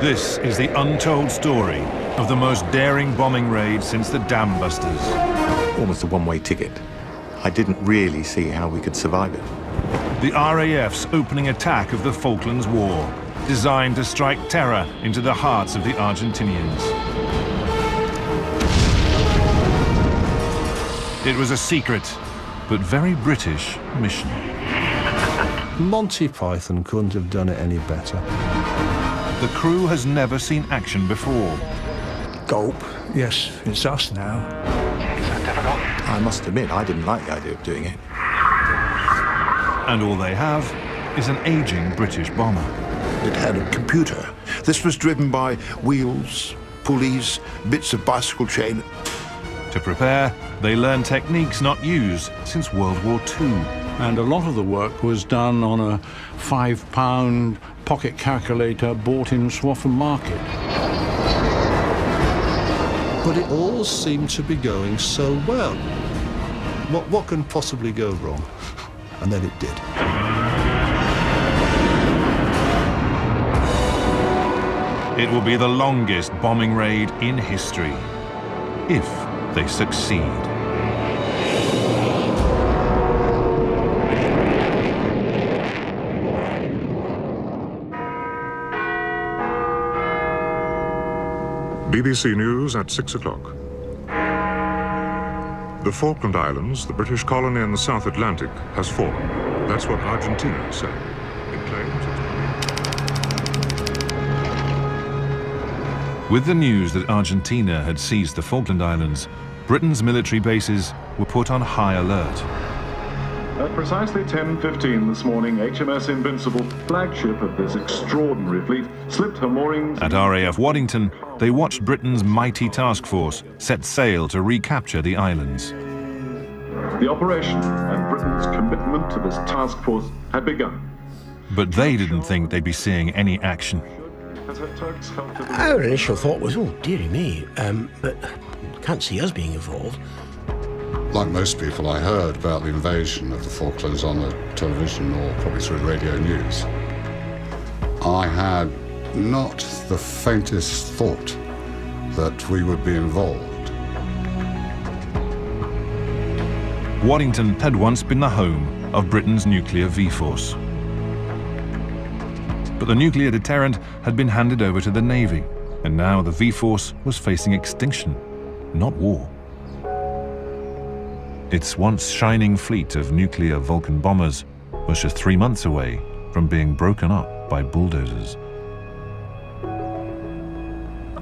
This is the untold story of the most daring bombing raid since the Dam Busters. Almost a one-way ticket. I didn't really see how we could survive it. The RAF's opening attack of the Falklands War, designed to strike terror into the hearts of the Argentinians. It was a secret, but very British mission. Monty Python couldn't have done it any better. The crew has never seen action before. Gulp. Yes, it's us now. Is that difficult? I must admit, I didn't like the idea of doing it. And all they have is an aging British bomber. It had a computer. This was driven by wheels, pulleys, bits of bicycle chain. To prepare, they learned techniques not used since World War II. And a lot of the work was done on a £5 pocket calculator bought in Swaffham Market. But it all seemed to be going so well. What can possibly go wrong? And then it did. It will be the longest bombing raid in history, if they succeed. BBC News at 6 o'clock. The Falkland Islands, the British colony in the South Atlantic, has fallen. That's what Argentina said. It claims it's... With the news that Argentina had seized the Falkland Islands, Britain's military bases were put on high alert. At precisely 10:15 this morning, HMS Invincible, flagship of this extraordinary fleet, slipped her moorings... At RAF Waddington, they watched Britain's mighty task force set sail to recapture the islands. The operation and Britain's commitment to this task force had begun. But they didn't think they'd be seeing any action. Our initial thought was, oh, dearie me, but can't see us being involved. Like most people, I heard about the invasion of the Falklands on the television or probably through radio news. I had not the faintest thought that we would be involved. Waddington had once been the home of Britain's nuclear V-force. But the nuclear deterrent had been handed over to the Navy, and now the V-force was facing extinction, not war. Its once shining fleet of nuclear Vulcan bombers was just 3 months away from being broken up by bulldozers.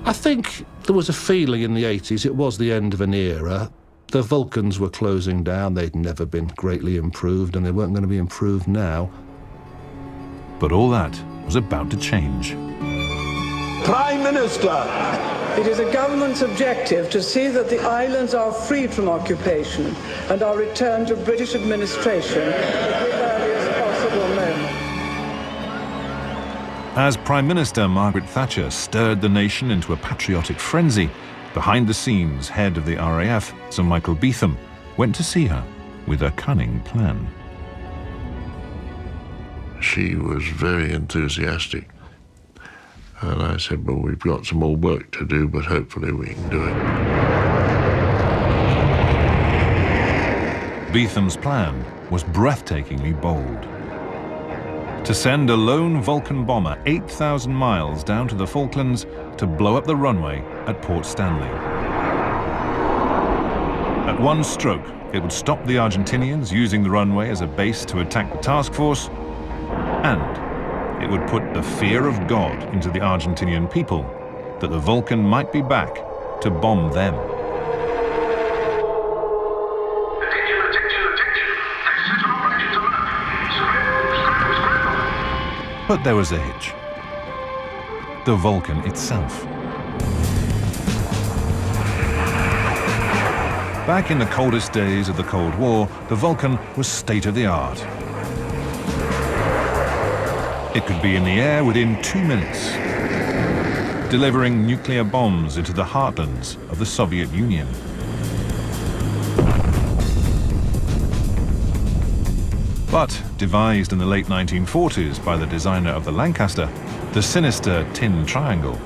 I think there was a feeling in the 80s it was the end of an era. The Vulcans were closing down, they'd never been greatly improved, and they weren't going to be improved now. But all that was about to change. Prime Minister! It is a government's objective to see that the islands are freed from occupation and are returned to British administration at the earliest possible moment. As Prime Minister Margaret Thatcher stirred the nation into a patriotic frenzy, behind the scenes, head of the RAF, Sir Michael Beetham, went to see her with a cunning plan. She was very enthusiastic. And I said, well, we've got some more work to do, but hopefully we can do it. Beetham's plan was breathtakingly bold. To send a lone Vulcan bomber 8,000 miles down to the Falklands to blow up the runway at Port Stanley. At one stroke, it would stop the Argentinians using the runway as a base to attack the task force, and it would put the fear of God into the Argentinian people that the Vulcan might be back to bomb them. Attention, attention, attention. This is an operation to alert. Scramble. But there was a hitch. The Vulcan itself. Back in the coldest days of the Cold War, the Vulcan was state-of-the-art. It could be in the air within 2 minutes, delivering nuclear bombs into the heartlands of the Soviet Union. But, devised in the late 1940s by the designer of the Lancaster, the sinister tin triangle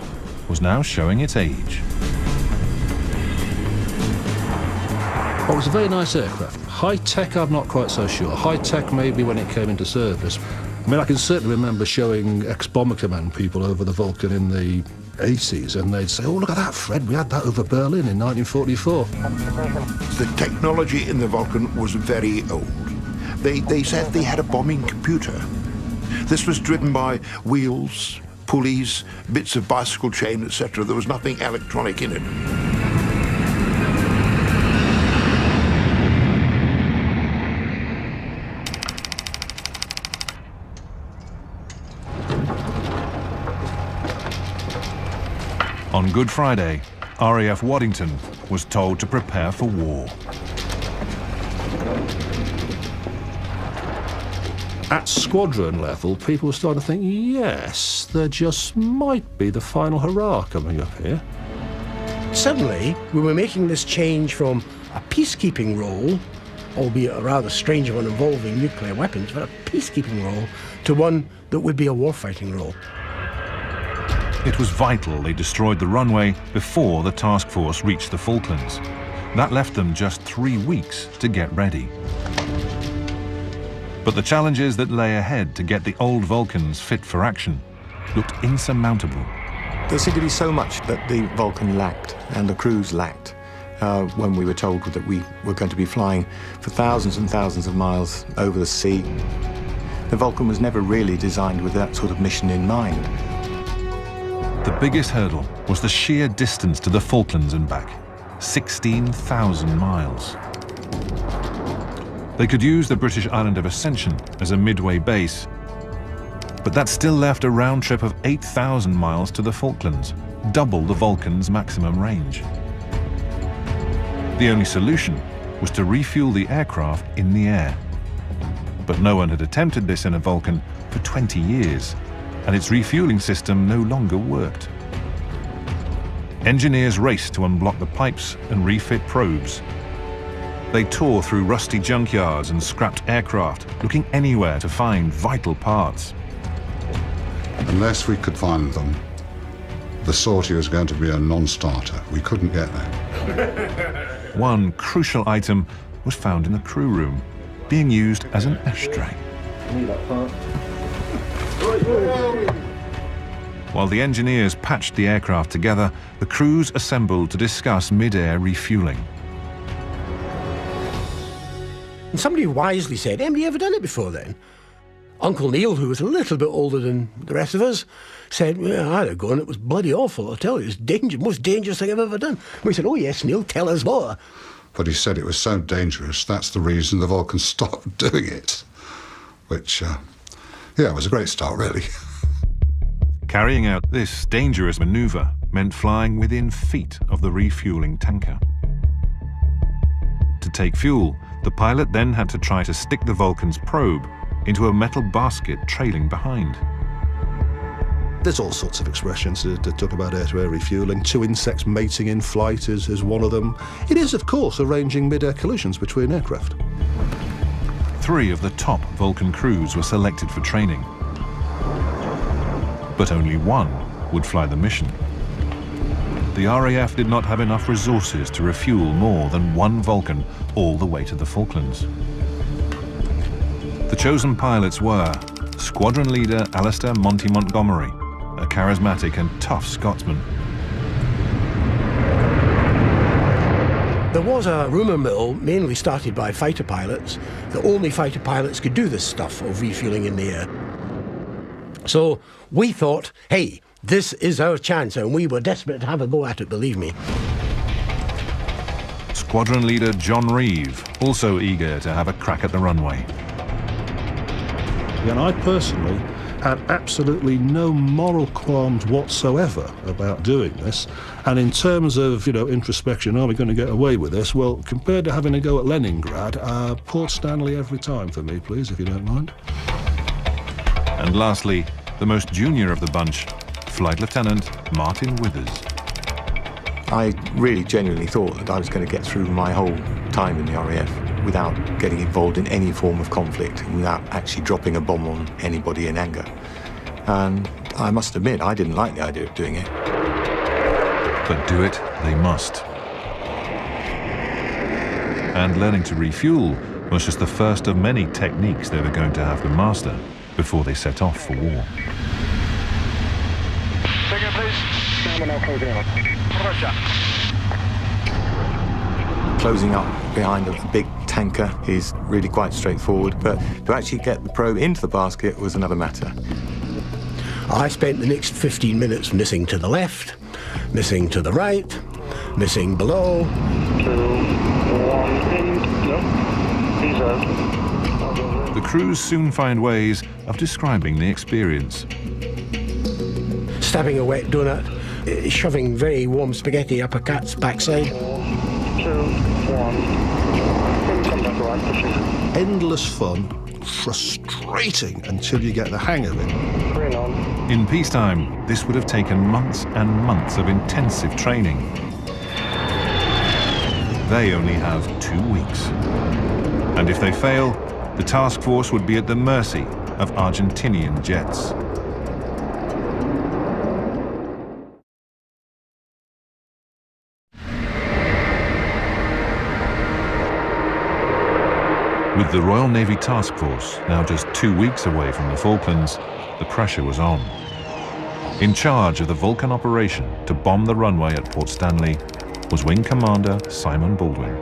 was now showing its age. Well, it was a very nice aircraft. High-tech, I'm not quite so sure. High-tech maybe when it came into service. I mean, I can certainly remember showing ex-Bomber Command people over the Vulcan in the 80s, and they'd say, oh, look at that, Fred, we had that over Berlin in 1944. The technology in the Vulcan was very old. They said they had a bombing computer. This was driven by wheels, pulleys, bits of bicycle chain, etc. There was nothing electronic in it. On Good Friday, RAF Waddington was told to prepare for war. At squadron level, people were starting to think, yes, there just might be the final hurrah coming up here. Suddenly, we were making this change from a peacekeeping role, albeit a rather strange one involving nuclear weapons, but a peacekeeping role, to one that would be a warfighting role. It was vital they destroyed the runway before the task force reached the Falklands. That left them just 3 weeks to get ready. But the challenges that lay ahead to get the old Vulcans fit for action looked insurmountable. There seemed to be so much that the Vulcan lacked and the crews lacked when we were told that we were going to be flying for thousands and thousands of miles over the sea. The Vulcan was never really designed with that sort of mission in mind. The biggest hurdle was the sheer distance to the Falklands and back, 16,000 miles. They could use the British island of Ascension as a midway base, but that still left a round trip of 8,000 miles to the Falklands, double the Vulcan's maximum range. The only solution was to refuel the aircraft in the air. But no one had attempted this in a Vulcan for 20 years, and its refueling system no longer worked. Engineers raced to unblock the pipes and refit probes. They tore through rusty junkyards and scrapped aircraft, looking anywhere to find vital parts. Unless we could find them, the sortie was going to be a non-starter. We couldn't get there. One crucial item was found in the crew room, being used as an ashtray. While the engineers patched the aircraft together, the crews assembled to discuss mid-air refueling. And somebody wisely said, have you ever done it before then? Uncle Neil, who was a little bit older than the rest of us, said, well, I had a go and it was bloody awful, I'll tell you. It's the most dangerous thing I've ever done. We said, oh yes, Neil, tell us more. But he said it was so dangerous, that's the reason the Vulcan stopped doing it. Which, yeah, it was a great start, really. Carrying out this dangerous maneuver meant flying within feet of the refueling tanker. To take fuel, the pilot then had to try to stick the Vulcan's probe into a metal basket trailing behind. There's all sorts of expressions to talk about air-to-air refueling. Two insects mating in flight is one of them. It is, of course, arranging mid-air collisions between aircraft. 3 of the top Vulcan crews were selected for training, but only 1 would fly the mission. The RAF did not have enough resources to refuel more than 1 Vulcan all the way to the Falklands. The chosen pilots were Squadron Leader Alistair Monty Montgomery, a charismatic and tough Scotsman. There was a rumour mill, mainly started by fighter pilots, that only fighter pilots could do this stuff of refueling in the air. So we thought, hey, this is our chance, and we were desperate to have a go at it, believe me. Squadron Leader John Reeve, also eager to have a crack at the runway. And I personally had absolutely no moral qualms whatsoever about doing this. And in terms of, introspection, are we going to get away with this? Well, compared to having a go at Leningrad, Port Stanley every time for me, please, if you don't mind. And lastly, the most junior of the bunch, Flight Lieutenant Martin Withers. I really genuinely thought that I was going to get through my whole time in the RAF without getting involved in any form of conflict, without actually dropping a bomb on anybody in anger. And I must admit, I didn't like the idea of doing it. But do it they must. And learning to refuel was just the first of many techniques they were going to have to master before they set off for war. Second, please. Stand now, closing up. Roger. Closing up behind a big tanker is really quite straightforward, but to actually get the probe into the basket was another matter. I spent the next 15 minutes missing to the left, missing to the right, missing below. 2, 1, in. No. He's out. The crews soon find ways of describing the experience. Stabbing a wet donut, shoving very warm spaghetti up a cat's backside. 2, 1. Come back right, pushing. Endless fun, frustrating until you get the hang of it. Bring on. In peacetime, this would have taken months and months of intensive training. They only have 2 weeks. And if they fail, the task force would be at the mercy of Argentinian jets. With the Royal Navy Task Force now just 2 weeks away from the Falklands, the pressure was on. In charge of the Vulcan operation to bomb the runway at Port Stanley was Wing Commander Simon Baldwin.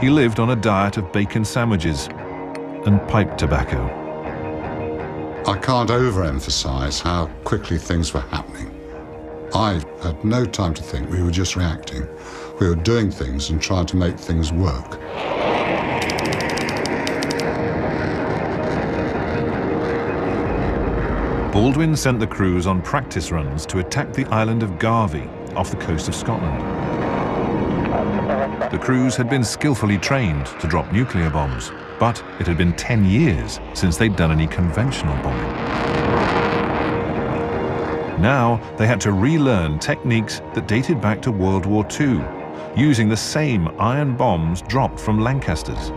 He lived on a diet of bacon sandwiches and pipe tobacco. I can't overemphasize how quickly things were happening. I had no time to think. We were just reacting. We were doing things and trying to make things work. Baldwin sent the crews on practice runs to attack the island of Garvey off the coast of Scotland. The crews had been skillfully trained to drop nuclear bombs, but it had been 10 years since they'd done any conventional bombing. Now they had to relearn techniques that dated back to World War II, using the same iron bombs dropped from Lancasters.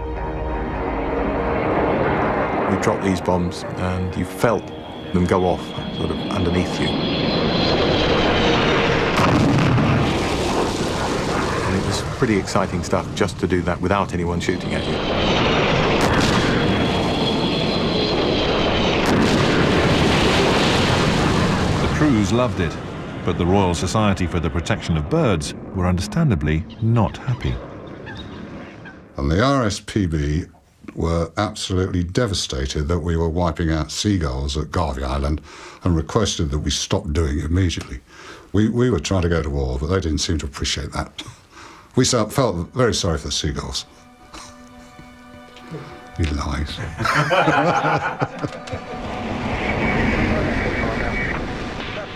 We dropped these bombs and you felt them go off sort of underneath you. And it was pretty exciting stuff just to do that without anyone shooting at you. The crews loved it, but the Royal Society for the Protection of Birds were understandably not happy. And the RSPB were absolutely devastated that we were wiping out seagulls at Garvey Island and requested that we stop doing it immediately. We were trying to go to war, but they didn't seem to appreciate that. We felt very sorry for the seagulls. You lies.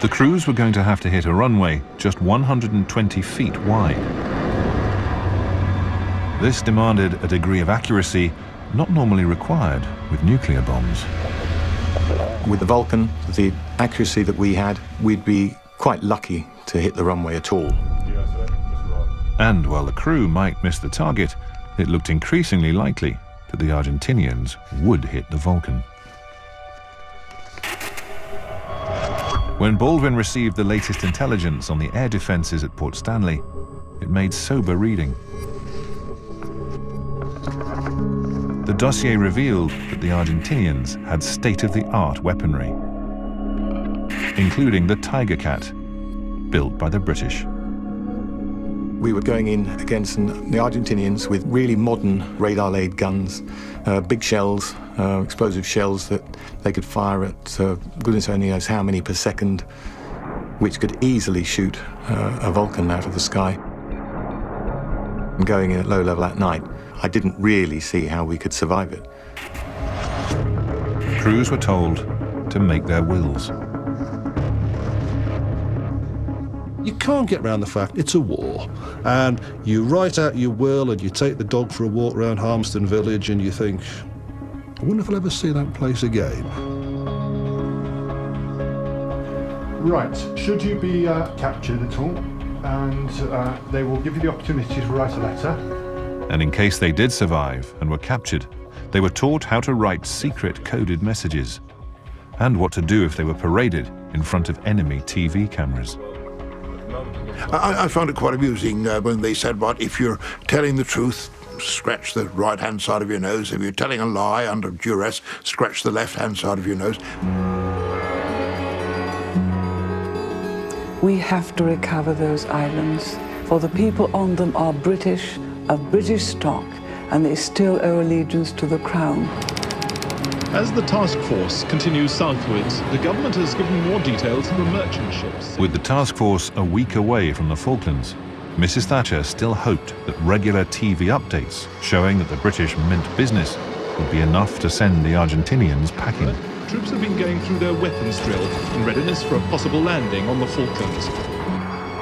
The crews were going to have to hit a runway just 120 feet wide. This demanded a degree of accuracy not normally required with nuclear bombs. With the Vulcan, the accuracy that we had, we'd be quite lucky to hit the runway at all. And while the crew might miss the target, it looked increasingly likely that the Argentinians would hit the Vulcan. When Baldwin received the latest intelligence on the air defences at Port Stanley, it made sober reading. The dossier revealed that the Argentinians had state-of-the-art weaponry, including the Tiger Cat, built by the British. We were going in against the Argentinians with really modern radar-laid guns, big shells, explosive shells that they could fire at goodness only knows how many per second, which could easily shoot a Vulcan out of the sky. And going in at low level at night, I didn't really see how we could survive it. Crews were told to make their wills. You can't get around the fact it's a war, and you write out your will and you take the dog for a walk around Harmston Village and you think, I wonder if I'll ever see that place again. Right, should you be captured at all, and they will give you the opportunity to write a letter. And in case they did survive and were captured, they were taught how to write secret coded messages and what to do if they were paraded in front of enemy TV cameras. I found it quite amusing when they said, "But if you're telling the truth, scratch the right-hand side of your nose. If you're telling a lie under duress, scratch the left-hand side of your nose." We have to recover those islands, for the people on them are British, of British stock, and they still owe allegiance to the Crown. As the task force continues southwards, the government has given more details of the merchant ships. With the task force a week away from the Falklands, Mrs. Thatcher still hoped that regular TV updates showing that the British meant business would be enough to send the Argentinians packing. Troops have been going through their weapons drill in readiness for a possible landing on the Falklands.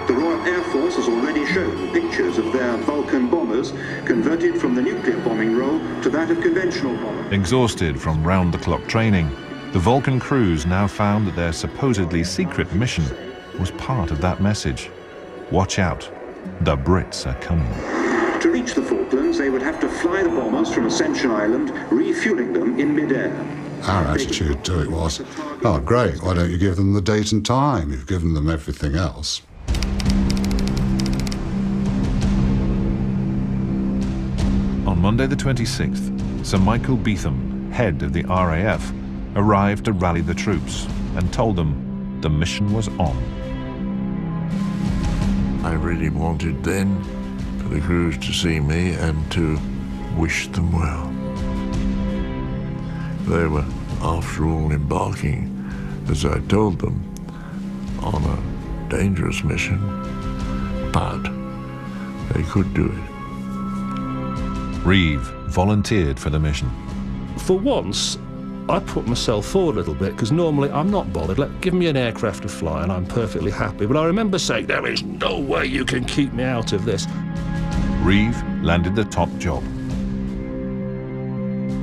The Royal Air Force has already shown pictures of their Vulcan bombers converted from the nuclear bombing role to that of conventional bombers. Exhausted from round-the-clock training, the Vulcan crews now found that their supposedly secret mission was part of that message. Watch out, the Brits are coming. To reach the Falklands, they would have to fly the bombers from Ascension Island, refueling them in mid-air. Our attitude to it was, "Oh, great, why don't you give them the date and time? You've given them everything else." On Monday the 26th, Sir Michael Beetham, head of the RAF, arrived to rally the troops and told them the mission was on. I really wanted then for the crews to see me and to wish them well. They were, after all, embarking, as I told them, on a dangerous mission, but they could do it. Reeve volunteered for the mission. For once, I put myself forward a little bit, because normally I'm not bothered. Give me an aircraft to fly and I'm perfectly happy. But I remember saying, there is no way you can keep me out of this. Reeve landed the top job.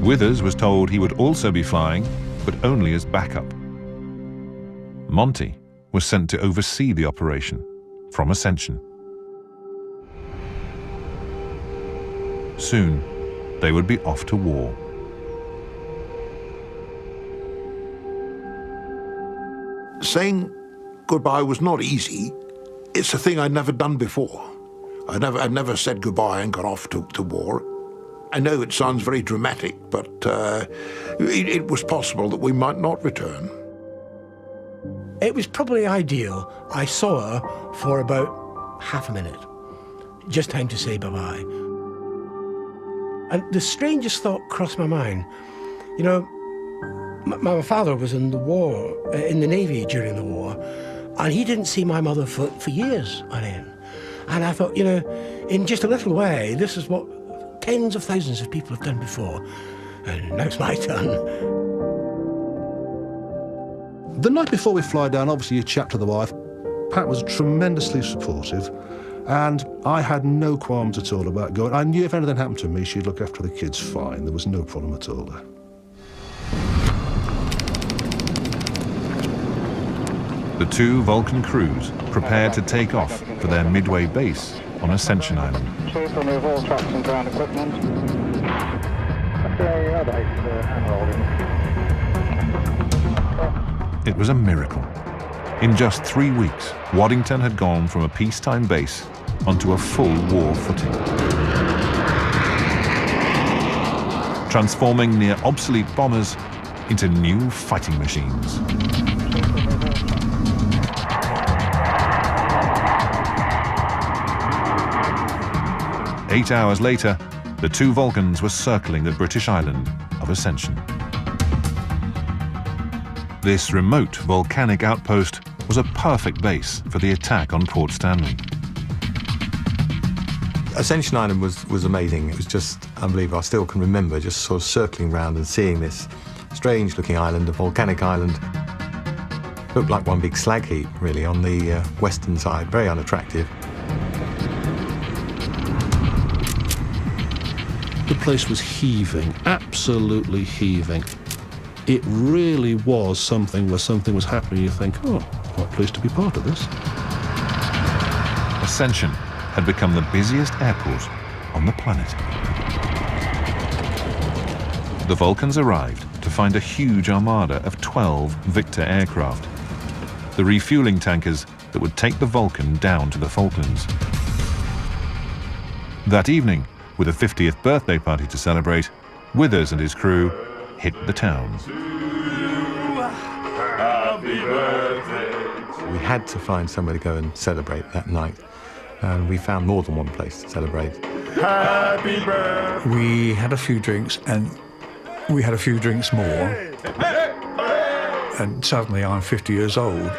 Withers was told he would also be flying, but only as backup. Monty was sent to oversee the operation from Ascension. Soon, they would be off to war. Saying goodbye was not easy. It's a thing I'd never done before. I'd never said goodbye and gone off to war. I know it sounds very dramatic, but it was possible that we might not return. It was probably ideal. I saw her for about half a minute. Just time to say bye-bye. And the strangest thought crossed my mind. You know, my father was in the war, in the Navy during the war, and he didn't see my mother for years on end. And I thought, you know, in just a little way, this is what tens of thousands of people have done before. And now it's my turn. The night before we fly down, obviously you chat to the wife. Pat was tremendously supportive, and I had no qualms at all about going. I knew if anything happened to me, she'd look after the kids fine. There was no problem at all there. The two Vulcan crews prepared to take off for their midway base on Ascension Island. Please remove all trucks and ground equipment. It was a miracle. In just 3 weeks, Waddington had gone from a peacetime base onto a full war footing, transforming near obsolete bombers into new fighting machines. Eight hours later, the two Vulcans were circling the British island of Ascension. This remote volcanic outpost was a perfect base for the attack on Port Stanley. Ascension Island was amazing. It was just unbelievable. I still can remember just sort of circling around and seeing this strange-looking island, a volcanic island. Looked like one big slag heap, really, on the western side. Very unattractive. The place was heaving, absolutely heaving. It really was something where something was happening. You think, oh, quite pleased to be part of this. Ascension had become the busiest airport on the planet. The Vulcans arrived to find a huge armada of 12 Victor aircraft, the refueling tankers that would take the Vulcan down to the Falklands. That evening, with a 50th birthday party to celebrate, Withers and his crew hit the town. Happy birthday. We had to find somewhere to go and celebrate that night, and we found more than one place to celebrate. Happy birthday. We had a few drinks, and we had a few drinks more, and suddenly I'm 50 years old.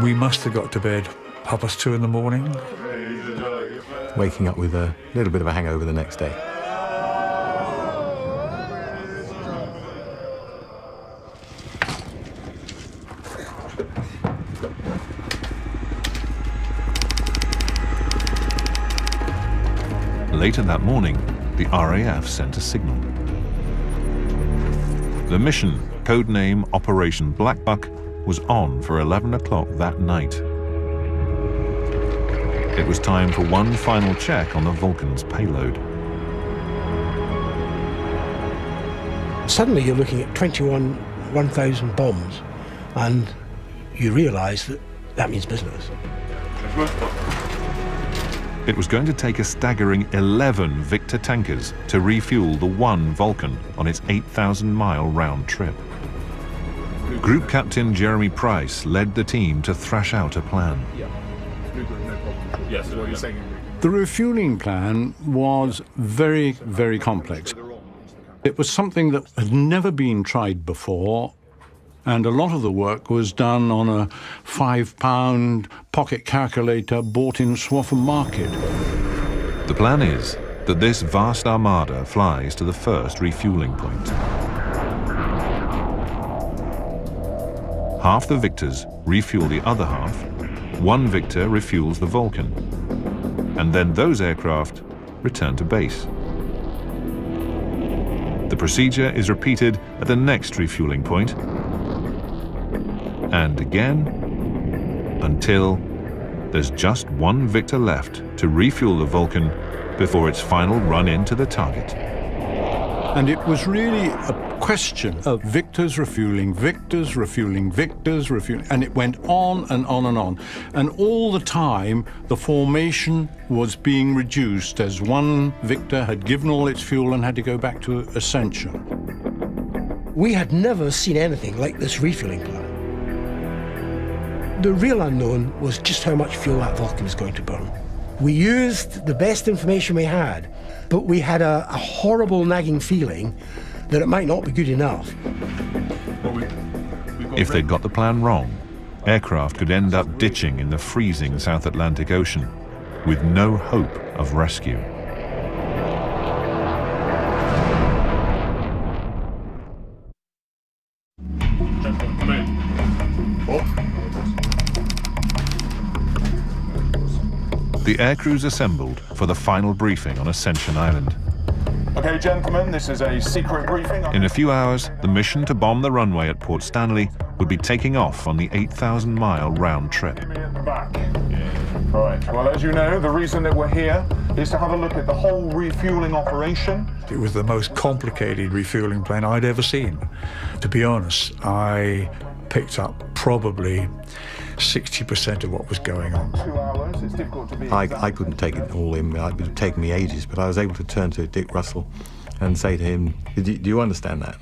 We must have got to bed 2:30 in the morning. Waking up with a little bit of a hangover the next day. Later that morning, the RAF sent a signal. The mission, codename Operation Blackbuck, was on for 11 o'clock that night. It was time for one final check on the Vulcan's payload. Suddenly you're looking at 1,000 bombs, and you realise that that means business. It was going to take a staggering 11 Victor tankers to refuel the one Vulcan on its 8,000-mile round trip. Group Captain Jeremy Price led the team to thrash out a plan. Yes, what you're saying. The refueling plan was very, very complex. It was something that had never been tried before, and a lot of the work was done on a £5 pocket calculator bought in Swaffham Market. The plan is that this vast armada flies to the first refueling point. Half the Victors refuel the other half, one Victor refuels the Vulcan, and then those aircraft return to base. The procedure is repeated at the next refueling point, and again, until there's just one Victor left to refuel the Vulcan before its final run into the target. And it was really a question of Victors refueling, Victors refueling, Victors refueling, and it went on and on and on. And all the time, the formation was being reduced as one Victor had given all its fuel and had to go back to ascension. We had never seen anything like this refueling plan. The real unknown was just how much fuel that Vulcan was going to burn. We used the best information we had, but we had a horrible nagging feeling that it might not be good enough. If they'd got the plan wrong, aircraft could end up ditching in the freezing South Atlantic Ocean with no hope of rescue. The aircrews assembled for the final briefing on Ascension Island. Okay, gentlemen, this is a secret briefing. In a few hours, the mission to bomb the runway at Port Stanley would be taking off on the 8,000-mile round trip. Right, well, as you know, the reason that we're here is to have a look at the whole refueling operation. It was the most complicated refueling plan I'd ever seen. To be honest, I picked up probably 60% of what was going on. 2 hours, it's difficult to be I couldn't take it all in. It would have taken me ages, but I was able to turn to Dick Russell and say to him, do you understand that?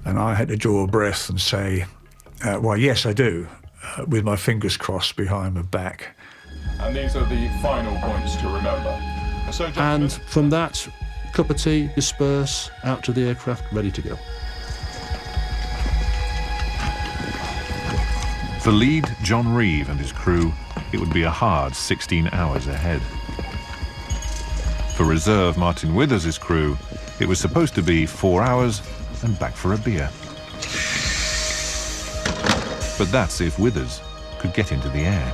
And I had to draw a breath and say, well, yes, I do, with my fingers crossed behind my back. And these are the final points to remember. And from that, cup of tea, disperse, out to the aircraft, ready to go. For lead John Reeve and his crew, it would be a hard 16 hours ahead. For reserve Martin Withers' crew, it was supposed to be 4 hours and back for a beer. But that's if Withers could get into the air.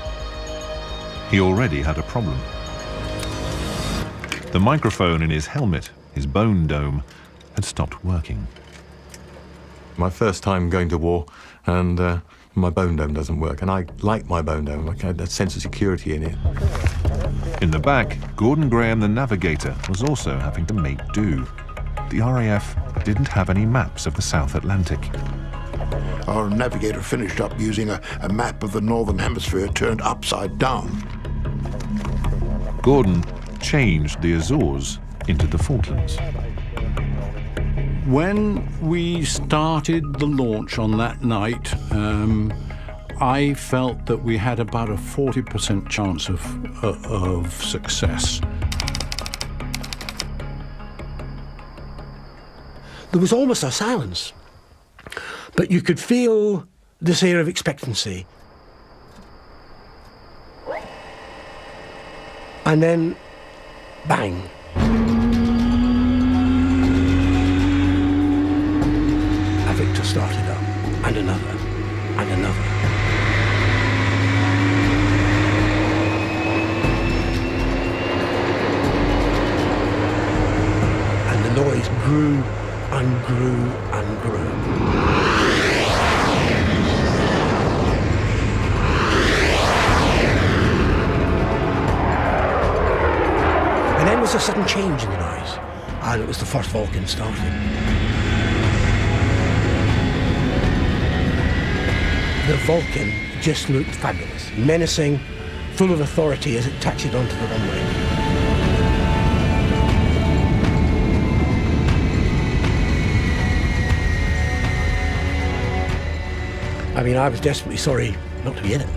He already had a problem. The microphone in his helmet, his bone dome, had stopped working. My first time going to war, and My bone dome doesn't work, and I like my bone dome. I had that sense of security in it. In the back, Gordon Graham, the navigator, was also having to make do. The RAF didn't have any maps of the South Atlantic. Our navigator finished up using a map of the Northern Hemisphere turned upside down. Gordon changed the Azores into the Falklands. When we started the launch on that night, I felt that we had about a 40% chance of success. There was almost a silence, but you could feel this air of expectancy. And then, bang. A Victor started up, and another, and another. And the noise grew and grew and grew. And then there was a sudden change in the noise, and it was the first Vulcan starting. The Vulcan just looked fabulous, menacing, full of authority as it taxied onto the runway. I mean, I was desperately sorry not to be in it.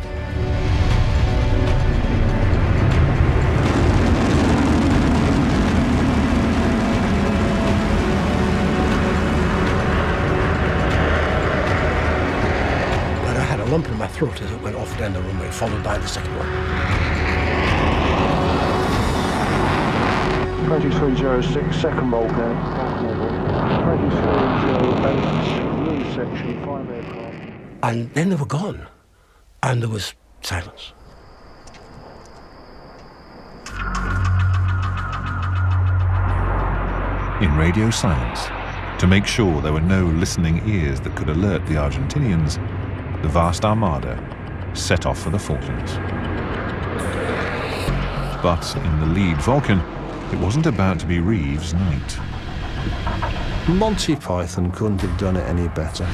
But I had a lump in my throat as it went off down the runway, followed by the second one. 2306, second Vulcan. 2308, blue section, 5 aircraft. And then they were gone, and there was silence. In radio silence, to make sure there were no listening ears that could alert the Argentinians, the vast armada set off for the Falklands. But in the lead Vulcan, it wasn't about to be Reeves' night. Monty Python couldn't have done it any better.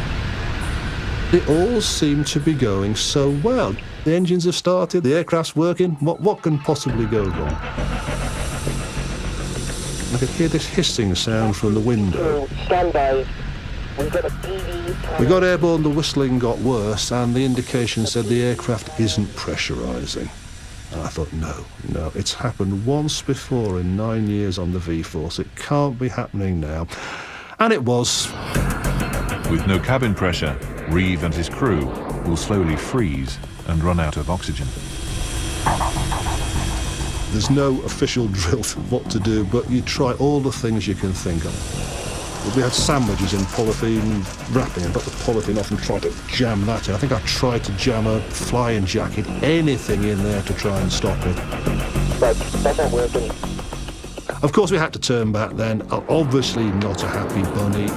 It all seemed to be going so well. The engines have started, the aircraft's working. What can possibly go wrong? I could hear this hissing sound from the window. Stand by. We've got a PD. We got airborne, the whistling got worse, and the indication said the aircraft isn't pressurising. And I thought, no, it's happened once before in 9 years on the V-Force. It can't be happening now. And it was. With no cabin pressure, Reeve and his crew will slowly freeze and run out of oxygen. There's no official drill for what to do, but you try all the things you can think of. We had sandwiches in polythene wrapping and put the polythene off and tried to jam that in. I think I tried to jam a flying jacket, anything in there to try and stop it. That's not working. Of course we had to turn back then. Obviously not a happy bunny.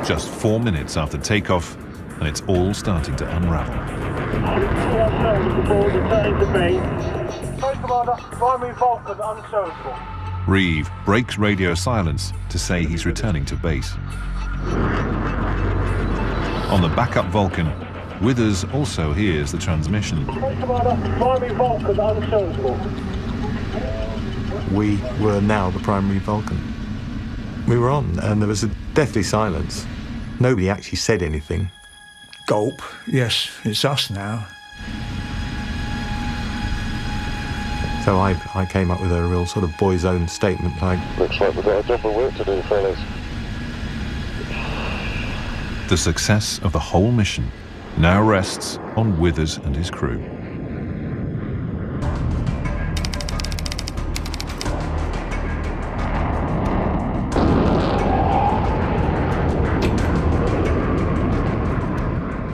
Just 4 minutes after takeoff, and it's all starting to unravel. First Commander, primary Vulcan unserviceable. Reeve breaks radio silence to say he's returning to base. On the backup Vulcan, Withers also hears the transmission. First Commander, primary Vulcan unserviceable. We were now the primary Vulcan. We were on, and there was a deathly silence. Nobody actually said anything. Gulp. Yes, it's us now. So I came up with a real sort of boy's own statement like, looks like we've got a job of work to do, fellas. The success of the whole mission now rests on Withers and his crew.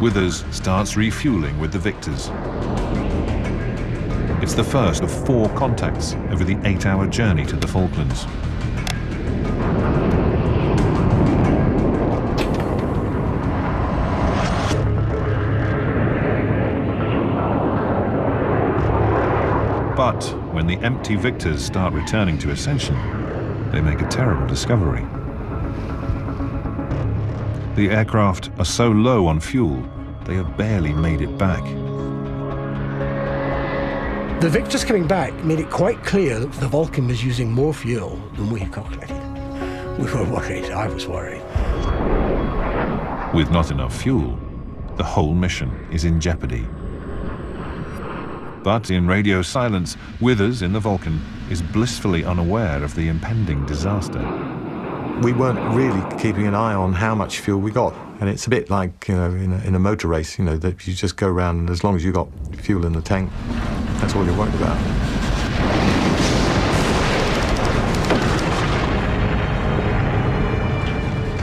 Withers starts refueling with the Victors. It's the first of 4 contacts over the 8-hour journey to the Falklands. when the empty Victors start returning to Ascension, they make a terrible discovery. The aircraft are so low on fuel, they have barely made it back. The Victors coming back made it quite clear that the Vulcan was using more fuel than we had calculated. We were worried. I was worried. With not enough fuel, the whole mission is in jeopardy. But in radio silence, Withers in the Vulcan is blissfully unaware of the impending disaster. We weren't really keeping an eye on how much fuel we got. And it's a bit like, in a motor race, that you just go around and as long as you got fuel in the tank, that's all you're worried about.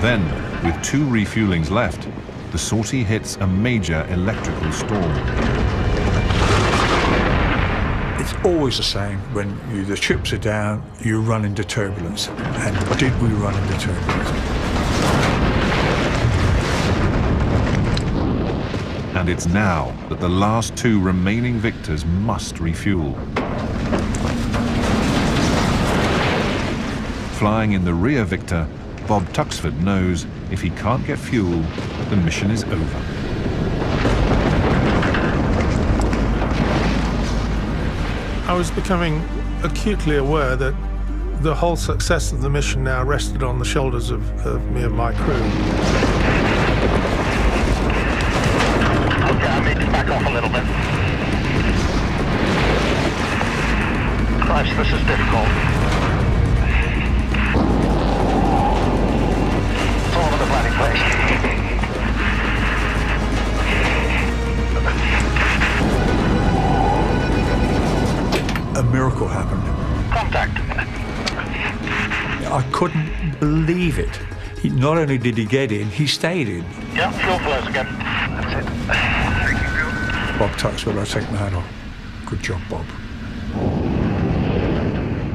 Then, with 2 refuelings left, the sortie hits a major electrical storm. It's always the same. When the ships are down, you run into turbulence. And did we run into turbulence? And it's now that the last 2 remaining Victors must refuel. Flying in the rear Victor, Bob Tuxford knows if he can't get fuel, the mission is over. I was becoming acutely aware that the whole success of the mission now rested on the shoulders of me and my crew. Okay, I need to back off a little bit. Christ, this is difficult. It's all over the bloody place. A miracle happened. Contact. I couldn't believe it. Not only did he get in, he stayed in. Yeah, fuel flows again. That's it. Thank you, Bill. Bob Tuxford, I take my hat off. Good job, Bob.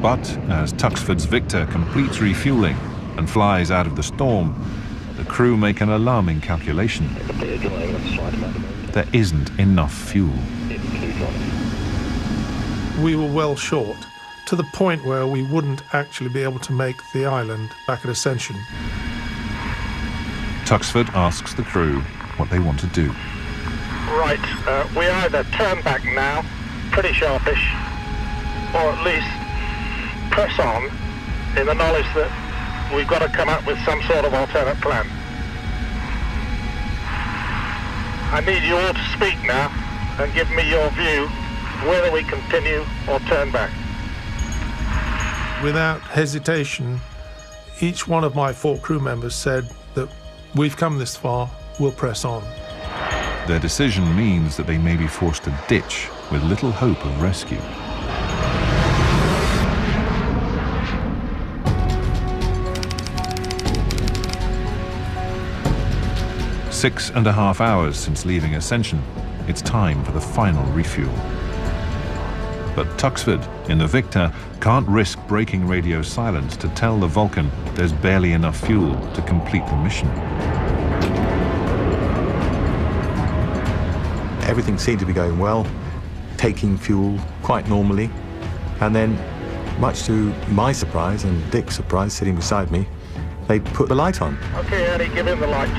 But as Tuxford's Victor completes refueling and flies out of the storm, the crew make an alarming calculation. There isn't enough fuel. We were well short, to the point where we wouldn't actually be able to make the island back at Ascension. Tuxford asks the crew what they want to do. Right, we either turn back now, pretty sharpish, or at least press on in the knowledge that we've got to come up with some sort of alternate plan. I need you all to speak now and give me your view whether we continue or turn back. Without hesitation, each one of my 4 crew members said that we've come this far, we'll press on. Their decision means that they may be forced to ditch with little hope of rescue. Six and a half hours since leaving Ascension, it's time for the final refuel. But Tuxford, in the Victor, can't risk breaking radio silence to tell the Vulcan there's barely enough fuel to complete the mission. Everything seemed to be going well, taking fuel quite normally, and then, much to my surprise and Dick's surprise sitting beside me, they put the light on. Okay, Eddie, give him the lights.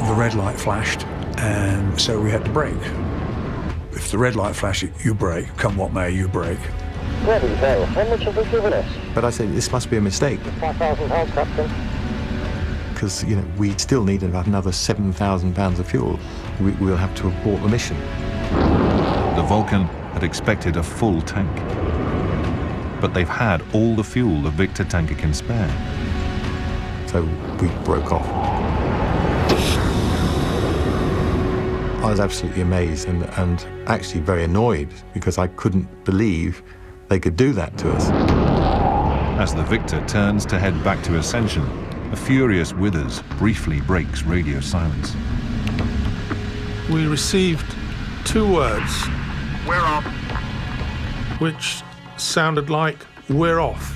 The red light flashed, and so we had to brake. If the red light flashes, you brake. Come what may, you brake. Bloody hell, how much have they given us? But I said, this must be a mistake. £5,000, Captain. Because, we still need about another 7,000 pounds of fuel. We'll have to abort the mission. The Vulcan had expected a full tank. But they've had all the fuel the Victor tanker can spare. So we broke off. I was absolutely amazed and actually very annoyed because I couldn't believe they could do that to us. As the Victor turns to head back to Ascension, a furious Withers briefly breaks radio silence. We received 2 words. We're off. Which sounded like, we're off.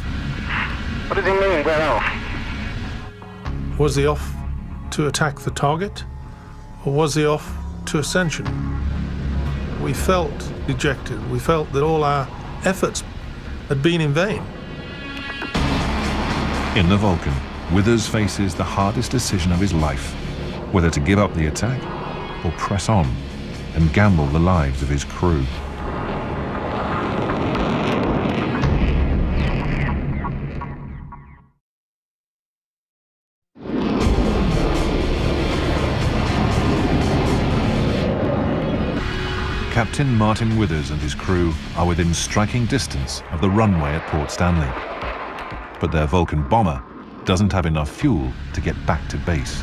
What does he mean, we're off? Was he off to attack the target? Or was he off to Ascension? We felt dejected. We felt that all our efforts had been in vain. In the Vulcan, Withers faces the hardest decision of his life, whether to give up the attack or press on and gamble the lives of his crew. Captain Martin Withers and his crew are within striking distance of the runway at Port Stanley. But their Vulcan bomber doesn't have enough fuel to get back to base.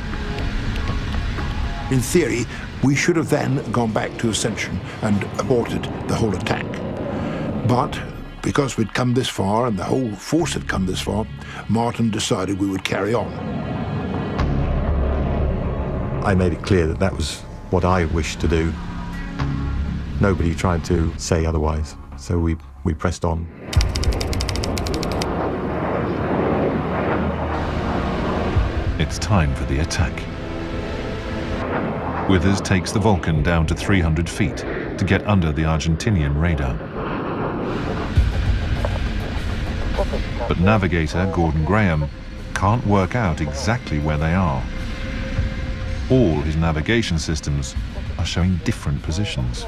In theory, we should have then gone back to Ascension and aborted the whole attack. But because we'd come this far and the whole force had come this far, Martin decided we would carry on. I made it clear that that was what I wished to do. Nobody tried to say otherwise, so we pressed on. It's time for the attack. Withers takes the Vulcan down to 300 feet to get under the Argentinian radar. But navigator Gordon Graham can't work out exactly where they are. All his navigation systems are showing different positions.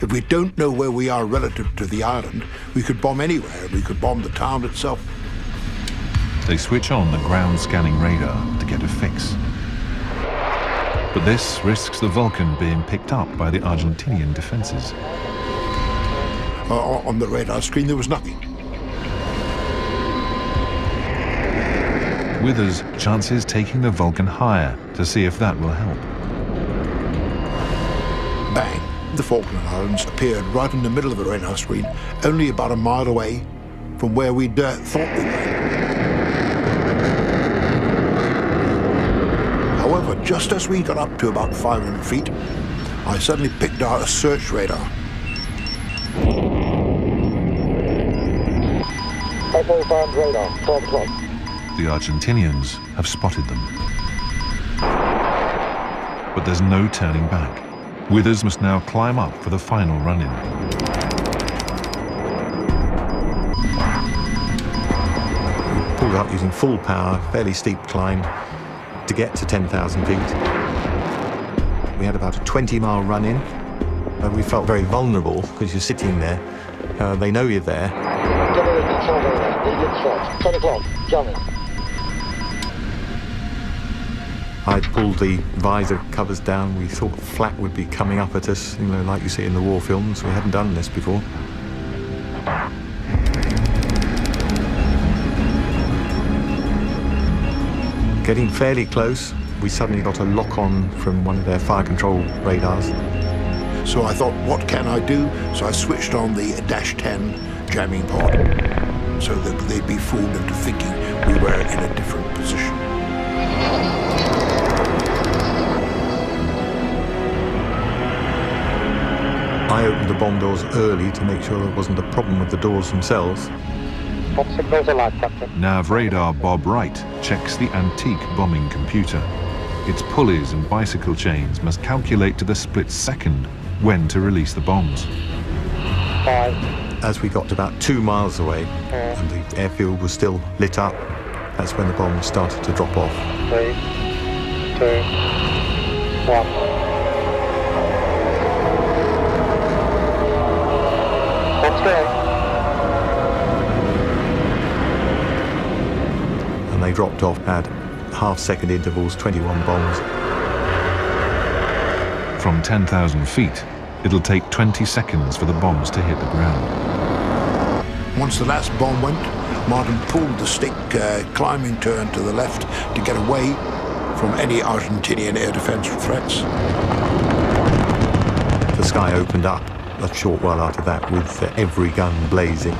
If we don't know where we are relative to the island, we could bomb anywhere. We could bomb the town itself. They switch on the ground scanning radar to get a fix. But this risks the Vulcan being picked up by the Argentinian defenses. On the radar screen, there was nothing. Withers chances taking the Vulcan higher to see if that will help. Bang! The Falkland Islands appeared right in the middle of the radar screen, only about a mile away from where we'd thought we were. However, just as we got up to about 500 feet, I suddenly picked out a search radar. Echo found radar, 12 o'clock. The Argentinians have spotted them. But there's no turning back. Withers must now climb up for the final run-in. We pulled up using full power, fairly steep climb, to get to 10,000 feet. We had about a 20-mile run-in, and we felt very vulnerable because you're sitting there. They know you're there. Generate control radar, medium shot, 10 o'clock, jamming. I pulled the visor covers down. We thought flak would be coming up at us, you know, like you see in the war films. We hadn't done this before. Getting fairly close, we suddenly got a lock-on from one of their fire control radars. So I thought, what can I do? So I switched on the -10 jamming pod so that they'd be fooled into thinking we were in a different position. I opened the bomb doors early to make sure there wasn't a problem with the doors themselves. Top signals alive, Captain. Nav radar Bob Wright checks the antique bombing computer. Its pulleys and bicycle chains must calculate to the split second when to release the bombs. 5. As we got to about 2 miles away, and the airfield was still lit up, that's when the bombs started to drop off. 3, 2, 1. Let's go. And they dropped off at half-second intervals, 21 bombs. From 10,000 feet, it'll take 20 seconds for the bombs to hit the ground. Once the last bomb went, Martin pulled the stick climbing turn to the left to get away from any Argentinian air defense threats. The sky opened up a short while after that with every gun blazing.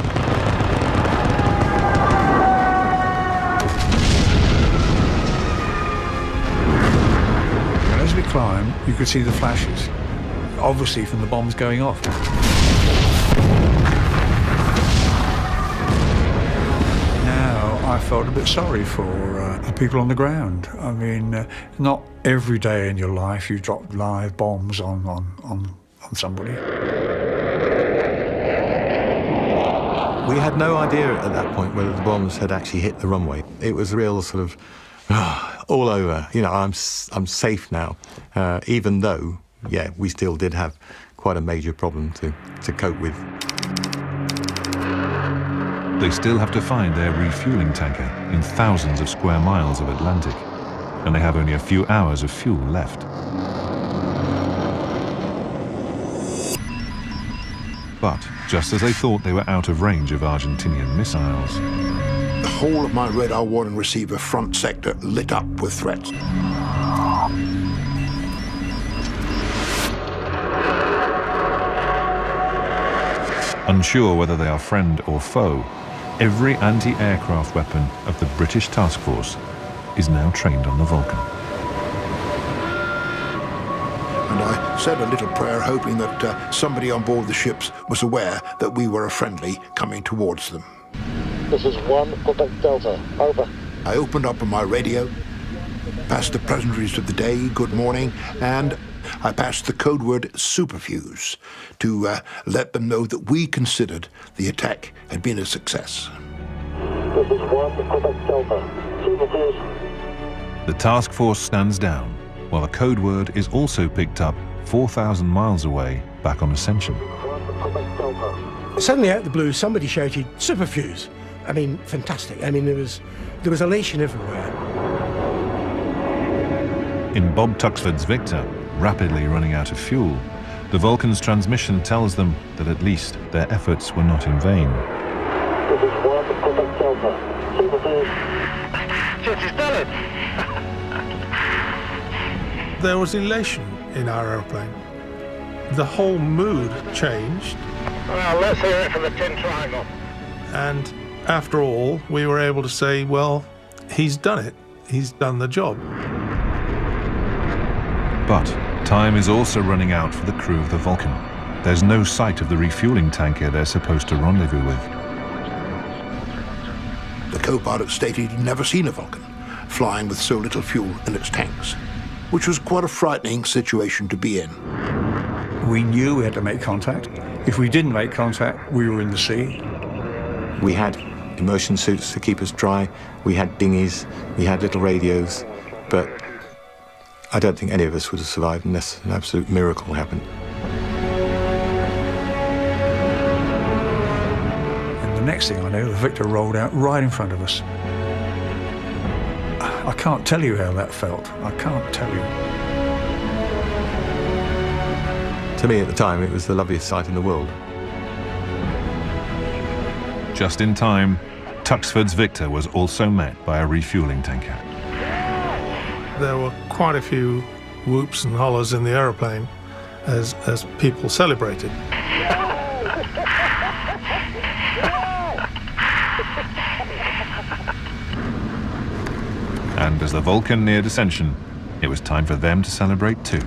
And as we climbed, you could see the flashes, obviously from the bombs going off. Now, I felt a bit sorry for the people on the ground. I mean, not every day in your life you drop live bombs on on somebody. We had no idea at that point whether the bombs had actually hit the runway. It was real sort of, all over. You know, I'm safe now, even though, yeah, we still did have quite a major problem to cope with. They still have to find their refueling tanker in thousands of square miles of Atlantic, and they have only a few hours of fuel left. But just as they thought they were out of range of Argentinian missiles, the whole of my radar warning receiver front sector lit up with threats. unsure whether they are friend or foe, every anti-aircraft weapon of the British task force is now trained on the Vulcan. And I said a little prayer hoping that somebody on board the ships was aware that we were a friendly coming towards them. This is 1 Quebec Delta, over. I opened up on my radio, passed the pleasantries of the day, good morning, and I passed the code word superfuse to let them know that we considered the attack had been a success. This is 1 Quebec Delta, superfuse. The task force stands down, while the code word is also picked up 4,000 miles away back on Ascension. Suddenly out of the blue, somebody shouted, superfuse. I mean, fantastic. I mean, there was elation everywhere. In Bob Tuxford's Victor, rapidly running out of fuel, the Vulcan's transmission tells them that at least their efforts were not in vain. This is 1 Quebec Delta, superfuse. Since he's done it. There was elation in our aeroplane. The whole mood changed. Well, let's hear it from the Tin Triangle. And after all, we were able to say, well, he's done it. He's done the job. But time is also running out for the crew of the Vulcan. There's no sight of the refueling tanker they're supposed to rendezvous with. The co-pilot stated he'd never seen a Vulcan flying with so little fuel in its tanks, which was quite a frightening situation to be in. We knew we had to make contact. If we didn't make contact, we were in the sea. We had immersion suits to keep us dry, we had dinghies, we had little radios, but I don't think any of us would have survived unless an absolute miracle happened. And the next thing I know, the Victor rolled out right in front of us. I can't tell you how that felt. I can't tell you. To me at the time, it was the loveliest sight in the world. Just in time, Tuxford's Victor was also met by a refueling tanker. There were quite a few whoops and hollers in the aeroplane as people celebrated. And as the Vulcan neared Ascension, it was time for them to celebrate too.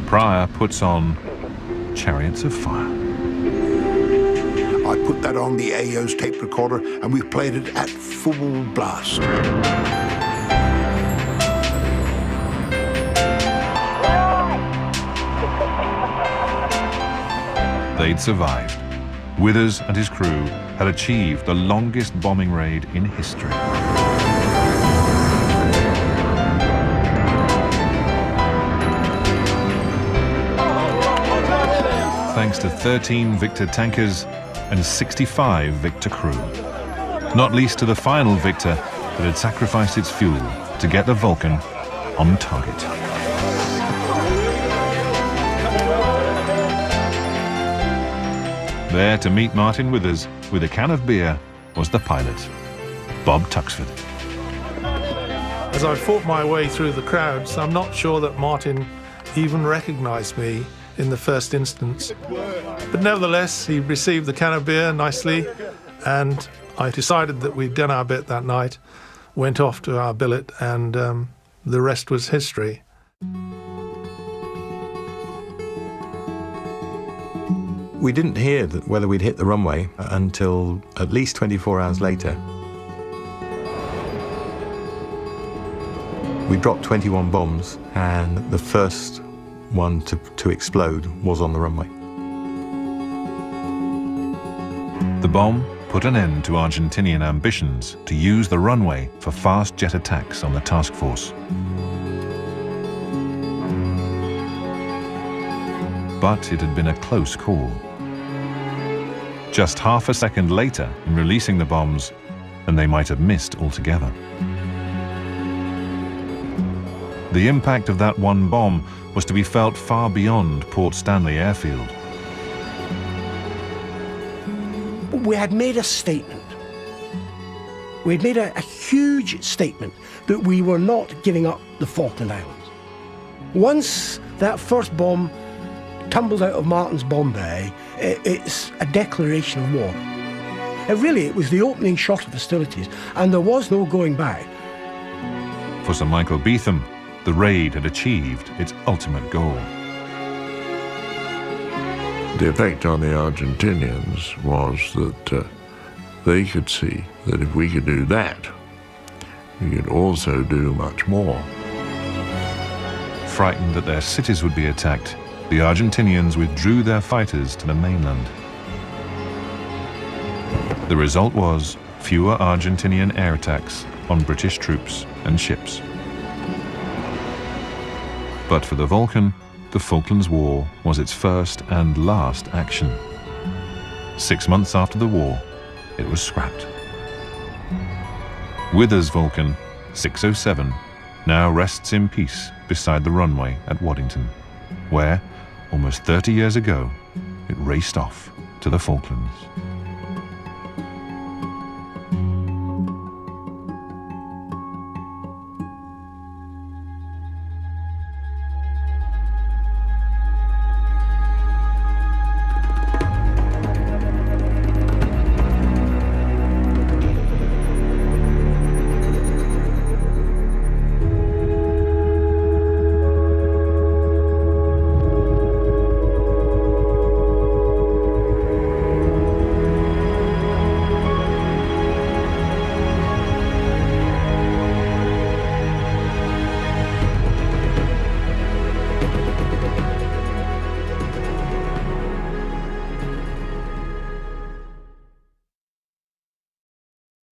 Pryor puts on Chariots of Fire. I put that on the AO's tape recorder and we played it at full blast. They'd survived. Withers and his crew had achieved the longest bombing raid in history. Thanks to 13 Victor tankers and 65 Victor crew. Not least to the final Victor that had sacrificed its fuel to get the Vulcan on target. There to meet Martin Withers with a can of beer was the pilot, Bob Tuxford. As I fought my way through the crowds, I'm not sure that Martin even recognized me in the first instance. But nevertheless, he received the can of beer nicely, and I decided that we'd done our bit that night, went off to our billet, and the rest was history. We didn't hear whether we'd hit the runway until at least 24 hours later. We dropped 21 bombs, and the first one to explode was on the runway. The bomb put an end to Argentinian ambitions to use the runway for fast jet attacks on the task force. But it had been a close call. Just half a second later in releasing the bombs, and they might have missed altogether. The impact of that one bomb was to be felt far beyond Port Stanley airfield. We had made a statement. We had made a huge statement that we were not giving up the Falkland Islands. Once that first bomb tumbled out of Martin's bomb bay, it's a declaration of war. And really, it was the opening shot of hostilities, and there was no going back. For Sir Michael Beetham, the raid had achieved its ultimate goal. The effect on the Argentinians was that they could see that if we could do that, we could also do much more. Frightened that their cities would be attacked, the Argentinians withdrew their fighters to the mainland. The result was fewer Argentinian air attacks on British troops and ships. But for the Vulcan, the Falklands War was its first and last action. 6 months after the war, it was scrapped. Withers' Vulcan 607 now rests in peace beside the runway at Waddington, where, almost 30 years ago, it raced off to the Falklands.